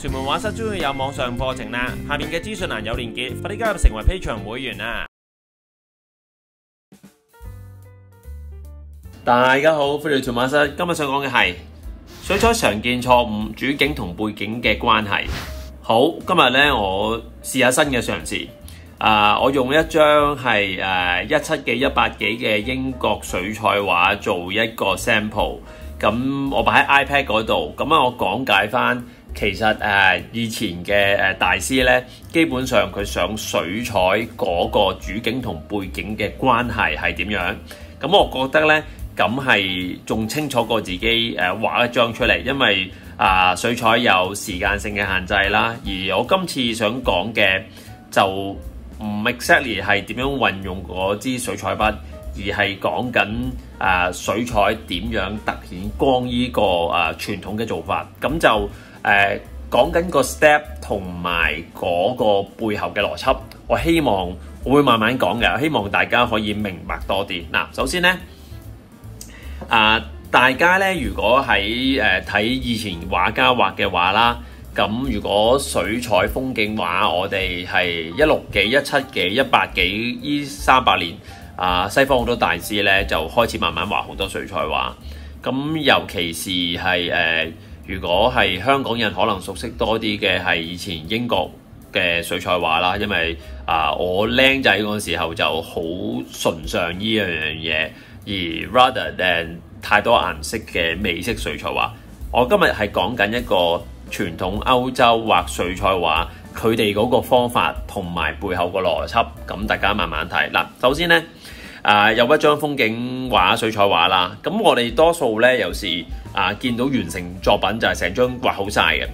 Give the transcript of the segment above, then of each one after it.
屯門畫室終於有網上課程啦，下面嘅資訊欄有連結，快啲加入成為 Patreon 會員啊！大家好，歡迎嚟屯馬室。今日想講嘅係水彩常見錯誤，主景同背景嘅關係。好，今日咧我試下新嘅嘗試。我用一張係17幾、100幾嘅英國水彩畫做一個 sample。咁我擺喺 iPad 嗰度，咁我講解翻其實以前嘅大師咧，基本上佢上水彩嗰個主景同背景嘅關係係點樣？咁我覺得咧，咁係仲清楚過自己畫一張出嚟，因為水彩有時間性嘅限制啦。而我今次想講嘅就唔 exactly 係點樣運用嗰支水彩筆。而係講緊水彩點樣突顯光呢個傳統嘅做法，咁就講緊個 step 同埋嗰個背後嘅邏輯。我希望我會慢慢講嘅，希望大家可以明白多啲。嗱，首先呢，大家呢如果喺睇以前畫家畫嘅畫啦，咁如果水彩風景畫，我哋係16幾、17幾、100幾呢300年。西方好多大師咧就開始慢慢畫好多水彩畫，咁尤其是係如果係香港人可能熟悉多啲嘅係以前英國嘅水彩畫啦，因為我僆仔嗰時候就好崇尚呢樣嘢，而 rather than 太多顏色嘅美式水彩畫，我今日係講緊一個傳統歐洲畫水彩畫佢哋嗰個方法同埋背後個邏輯，咁大家慢慢睇。嗱，首先咧，有一張風景畫水彩畫啦，咁我哋多數咧有時見到完成作品就係成張畫好晒嘅。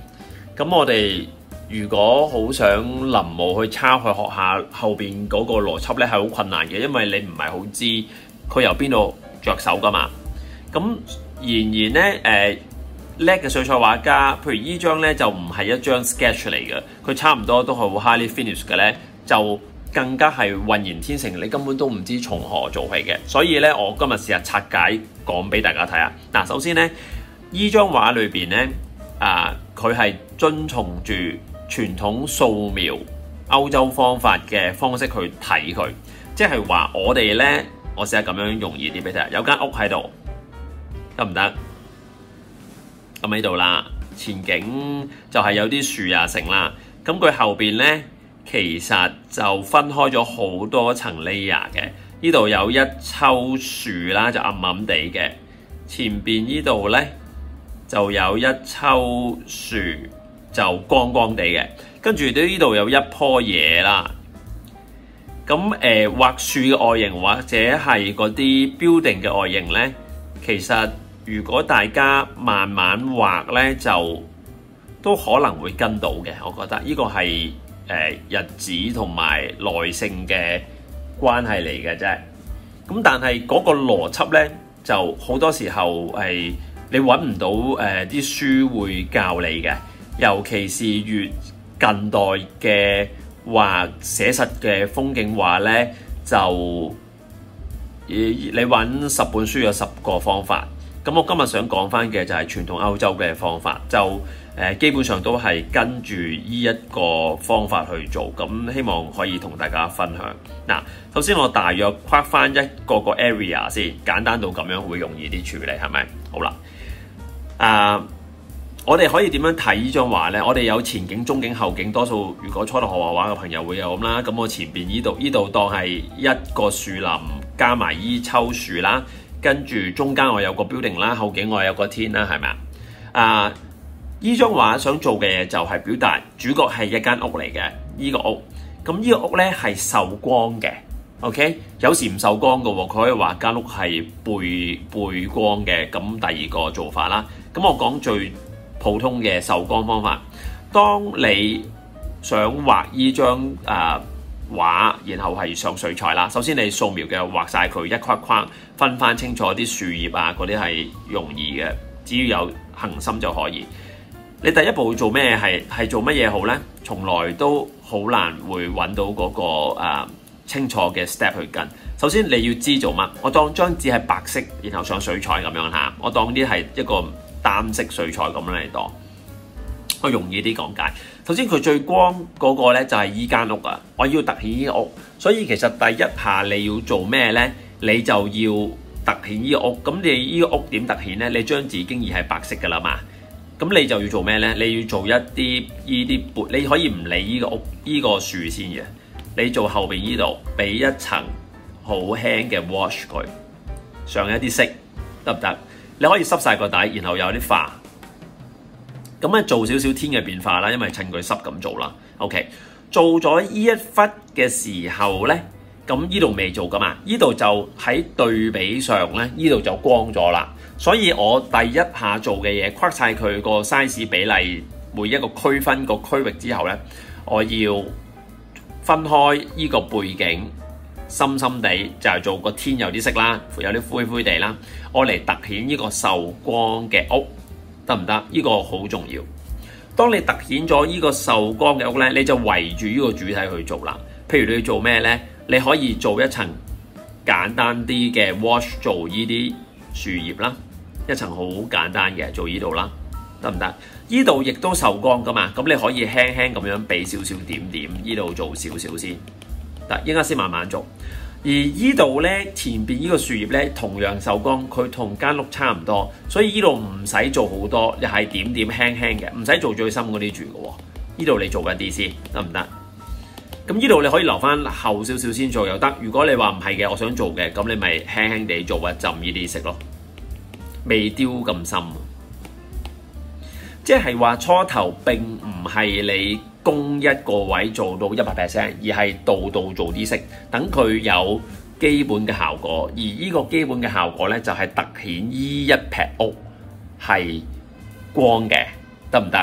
咁我哋如果好想臨摹去抄去學下後邊嗰個邏輯咧，係好困難嘅，因為你唔係好知佢由邊度着手噶嘛。咁然咧叻嘅水彩畫家，譬如依張咧就唔係一張 sketch 嚟嘅，佢差唔多都係好 highly finished 嘅咧，就更加係渾然天成，你根本都唔知從何做起嘅。所以咧，我今日試下拆解講俾大家睇下。嗱，首先咧，依張畫裏邊咧，佢係遵從住傳統素描歐洲方法嘅方式去睇佢，即係話我哋咧，我試下咁樣容易啲俾你睇下。有間屋喺度，得唔得？咁喺度啦，前景就係有啲樹成啦。咁佢後邊咧，其實就分開咗好多層 layer 嘅。呢度有一抽樹啦，就暗暗地嘅。前邊呢度咧就有一抽樹，就光光地嘅。跟住呢度有一棵嘢啦。咁畫樹嘅外形或者係嗰啲 building 嘅外形咧，其實如果大家慢慢畫咧，就都可能會跟到嘅。我覺得呢個係日子同埋耐性嘅關係嚟嘅啫。咁但係嗰個邏輯咧，就好多時候係你揾唔到啲書會教你嘅，尤其是越近代嘅畫寫實嘅風景畫咧，就你揾10本書有10個方法。咁我今日想講翻嘅就係傳統歐洲嘅方法，就基本上都係跟住呢一個方法去做，咁希望可以同大家分享。嗱，首先我大約框翻一個 area 先，簡單到咁樣會容易啲處理，係咪？好啦，我哋可以點樣睇呢張畫呢？我哋有前景、中景、後景，多數如果初頭學畫畫嘅朋友會有咁啦。咁我前邊呢度當係一個樹林加埋依抽樹啦。跟住中間我有個 building 啦，後景我有個天啦，係咪啊？依張畫想做嘅嘢就係表達主角係一間屋嚟嘅，依個屋。咁依個屋咧係受光嘅 ，OK？ 有時唔受光嘅喎，佢可以話間屋係背光嘅。咁第二個做法啦，咁我講最普通嘅受光方法。當你想畫依張畫，然後係上水彩啦。首先你素描嘅畫晒佢一框框，分翻清楚啲樹葉嗰啲係容易嘅，只要有恒心就可以。你第一步會做咩？係做乜嘢好呢？從來都好難會揾到嗰個清楚嘅 step 去跟。首先你要知做乜。我當張紙係白色，然後上水彩咁樣嚇。我當啲係一個單色水彩咁樣嚟當。我容易啲講解。首先佢最光嗰個咧就係依間屋啊，我要突顯依個屋，所以其實第一下你要做咩咧？你就要突顯依個屋。咁你依個屋點突顯咧？你張紙經已係白色噶啦嘛，咁你就要做咩咧？你要做一啲依啲撥，你可以唔理依個屋依個樹先嘅，你做後邊依度俾一層好輕嘅 wash 佢，上一啲色得唔得？你可以濕晒個底，然後有啲化。咁咧做少少天嘅變化啦，因為趁佢濕咁做啦。OK， 做咗依一忽嘅時候咧，咁依度未做噶嘛，依度就喺對比上咧，依度就光咗啦。所以我第一下做嘅嘢，框晒佢個 size 比例，每一個區分個區域之後咧，我要分開依個背景，深深地就係做個天有啲色啦，有啲灰灰地啦，我嚟突顯依個受光嘅屋。得唔得？呢個好重要。當你突顯咗呢個受光嘅屋咧，你就圍住呢個主體去做啦。譬如你要做咩咧？你可以做一層簡單啲嘅 wash 做呢啲樹葉啦，一層好簡單嘅做呢度啦，得唔得？呢度亦都受光噶嘛，咁你可以輕輕咁樣俾少少點點，呢度做少少先，得，應該先慢慢做。而依度咧，前邊依個樹葉咧同樣受光，佢同間屋差唔多，所以依度唔使做好多，又係點點輕輕嘅，唔使做最深嗰啲住嘅喎。依度你做緊啲先，得唔得？咁依度你可以留翻後少少先做又得。如果你話唔係嘅，我想做嘅，咁你咪輕輕地做一浸依啲色咯，未雕咁深。即係話初頭並唔係你供一個位做到100%，而係度度做啲色，等佢有基本嘅效果。而呢個基本嘅效果咧，就係突顯依一撇屋係光嘅，得唔得？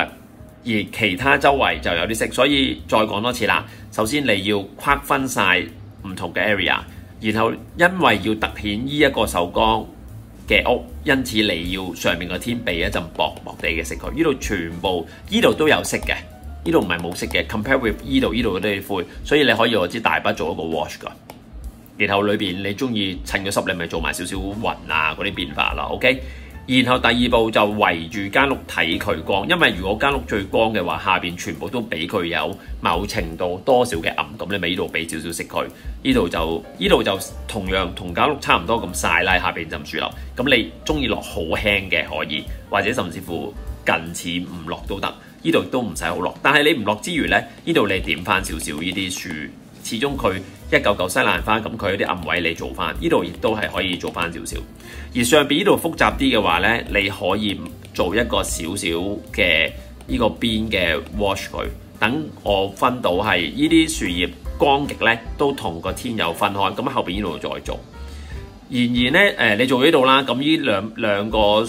而其他周圍就有啲色，所以再講多次啦。首先你要框分晒唔同嘅 area， 然後因為要突顯依一個受光嘅屋，因此你要上面個天俾一陣薄薄地嘅色佢。呢度全部依度都有色嘅。呢度唔係冇色嘅 ，compare with 依度嗰啲灰，所以你可以攞支大筆做一個 wash 噶，然後裏邊你中意趁佢濕，你咪做埋少少雲啊嗰啲變化啦 ，OK。然後第二步就圍住間屋睇佢光，因為如果間屋最光嘅話，下邊全部都俾佢有某程度多少嘅暗，咁你咪呢度俾少少色佢，呢度就同樣同間屋差唔多咁曬啦，下邊浸樹樓，咁你中意落好輕嘅可以，或者甚至乎近似唔落都得。呢度都唔使好落，但係你唔落之餘咧，呢度你點翻少少呢啲樹，始終佢一嚿嚿西蘭花，咁佢有啲暗位你做翻，呢度亦都係可以做翻少少。而上邊呢度複雜啲嘅話咧，你可以做一個少少嘅呢個邊嘅 wash 佢，等我分到係呢啲樹葉光極咧都同個天有分開，咁後邊呢度再做。然而咧，你做呢度啦，咁呢兩個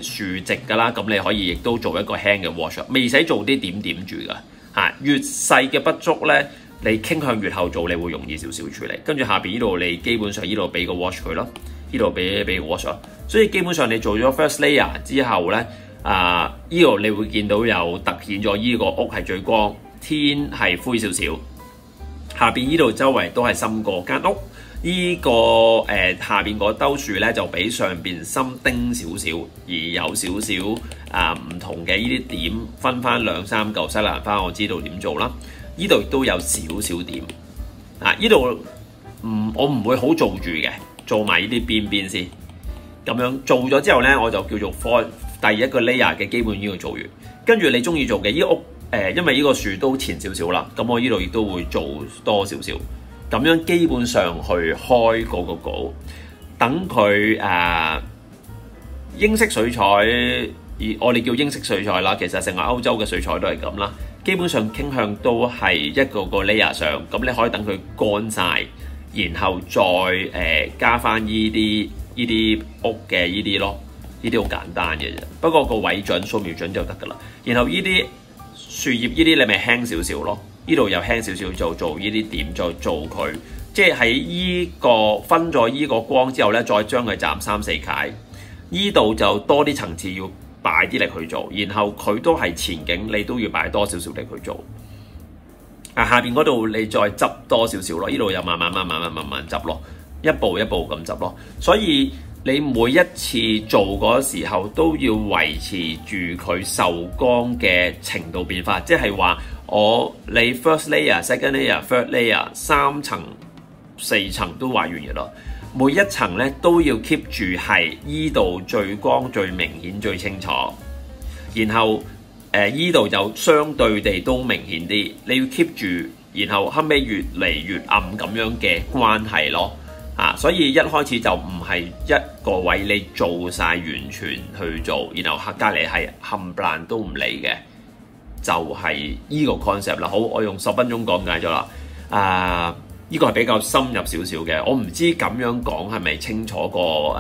樹直噶啦，咁你可以亦都做一個輕嘅 wash， 未使做啲點點住噶嚇。越細嘅不足咧，你傾向越後做，你會容易少少處理。跟住下邊呢度，你基本上呢度俾個 wash 佢咯，呢度俾個 wash 咯。所以基本上你做咗 first layer 之後咧，呢度你會見到有突顯咗呢個屋係最光，天係灰少少，下邊呢度周圍都係深過間屋。呢個下邊嗰兜樹咧就比上邊深丁少少，而有少少唔同嘅呢啲點分翻兩三嚿西蘭花，我知道點做啦。呢度都有少少點呢度我唔會好做住嘅，做埋呢啲邊邊先。咁樣做咗之後咧，我就叫做 for 第一個 layer 嘅基本呢個做完。跟住你中意做嘅呢屋因為呢個樹都前少少啦，咁我呢度亦都會做多少少。咁樣基本上去開嗰個稿，等佢英式水彩，我哋叫英式水彩啦。其實成個歐洲嘅水彩都係咁啦。基本上傾向都係一個 layer 上，咁你可以等佢乾晒，然後再加翻呢啲屋嘅呢啲咯，呢啲好簡單嘅啫。不過個位準、掃描準就得噶啦。然後呢啲樹葉呢啲你咪輕少少咯。呢度又輕少少，就做呢啲點，再做佢，即係喺依個分咗依個光之後咧，再將佢斬3、4楷。依度就多啲層次，要擺啲力去做，然後佢都係前景，你都要擺多少少力去做。下邊嗰度你再執多少少咯，呢度又慢慢執咯，一步一步咁執咯。所以你每一次做嗰時候都要維持住佢受光嘅程度變化，即係話你 first layer、second layer、third layer 3層、4層都畫完嘅咯。每一層咧都要 keep 住係依度最光最明顯最清楚，然後依度就相對地都明顯啲，你要 keep 住，然後後尾越嚟越暗咁樣嘅關係咯。所以一開始就唔係一個位你做晒完全去做，然後隔離係冚唪唥都唔理嘅，就係依個 concept 啦。好，我用10分鐘講解咗啦。呢個係比較深入少少嘅，我唔知咁樣講係咪清楚過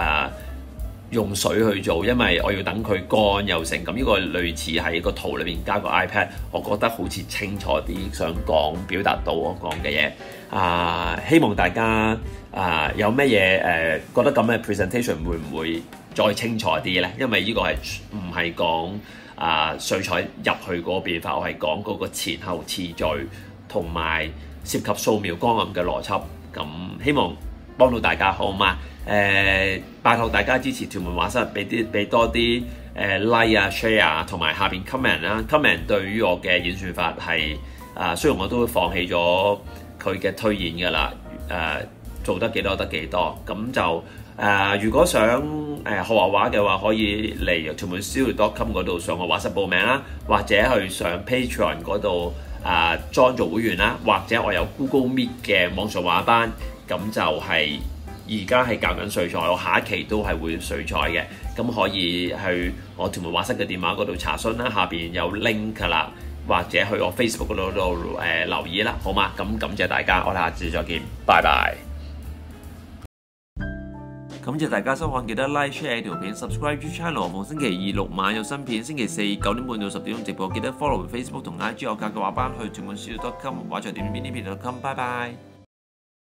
用水去做，因為我要等佢乾又成。咁呢個類似喺個圖裏邊加個 iPad， 我覺得好似清楚啲，想表達到我講嘅嘢。希望大家有咩嘢覺得咁嘅 presentation 會唔會再清楚啲呢？因為呢個係唔係講水彩入去嗰個變化，我係講嗰個前後次序同埋涉及掃描光暗嘅邏輯。咁希望幫到大家，好嗎？拜託大家支持屯門畫室，俾多啲like share 同埋下邊 comment 啦。comment 對於我嘅演算法係雖然我都放棄咗佢嘅推演㗎啦，做得幾多得幾多。咁就如果想學畫畫嘅話，可以嚟屯門 studio.com 嗰度上個畫室報名啦，或者去上 Patreon 嗰度join 做會員啦，或者我有 Google Meet 嘅網上畫班，咁就係而家係教緊水彩，我下一期都係會水彩嘅，咁可以去我屯門畫室嘅電話嗰度查詢啦，下邊有 link 啦，或者去我 Facebook 嗰度留意啦，好嗎？咁感謝大家，我哋下次再見，拜拜。感謝大家收看，記得 like share 條片 ，subscribe 住 channel。逢星期2、6晚有新片，星期4 9點半到10點鐘直播，記得 follow Facebook 同 IG 我教嘅畫班，去屯門 studio.com 畫材點點點片.com，拜拜。